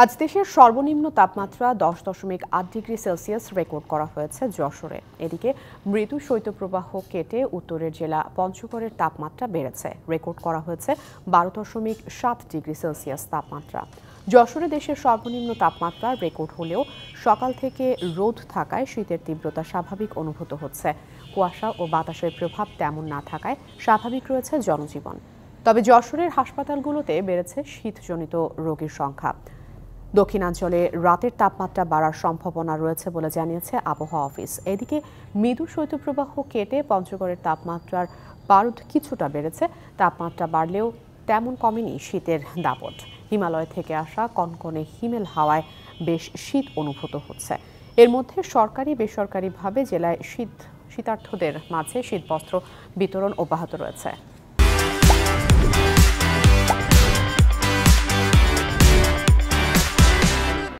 আজ দেশের সর্বনিম্ন তাপমাত্রা 10.8 ডিগ্রি সেলসিয়াস রেকর্ড করা হয়েছে যশোরে। এদিকে মৃদু শৈত্যপ্রবাহ কেটে উত্তরের জেলা পঞ্চগড়ের তাপমাত্রা বেড়েছে। রেকর্ড করা হয়েছে 12.7 ডিগ্রি সেলসিয়াস তাপমাত্রা। যশোরে দেশের সর্বনিম্ন তাপমাত্রা রেকর্ড হলেও সকাল থেকে রোদ থাকায় শীতের তীব্রতা স্বাভাবিক অনুভূত হচ্ছে। কুয়াশা ও বাতাসের প্রভাব তেমন না থাকায় স্বাভাবিক রয়েছে জনজীবন। তবে যশোরের হাসপাতালগুলোতে বেড়েছে শীতজনিত রোগীর সংখ্যা। দক্ষিণাঞ্চলে রাতের তাপমাত্রা বাড়ার সম্ভাবনা রয়েছে বলে জানিয়েছে আবহাওয়া অফিস। এদিকে মৃদু শৈত্যপ্রবাহ কেটে পঞ্চগড়ের তাপমাত্রার পারদ কিছুটা বেড়েছে। তাপমাত্রা বাড়লেও তেমন কমেনি শীতের দাপট। হিমালয় থেকে আসা কনকনে হিমেল হাওয়ায় বেশ শীত অনুভূত হচ্ছে। এর মধ্যে সরকারি বেসরকারিভাবে জেলায় শীতার্থদের মাঝে শীতবস্ত্র বিতরণ অব্যাহত রয়েছে।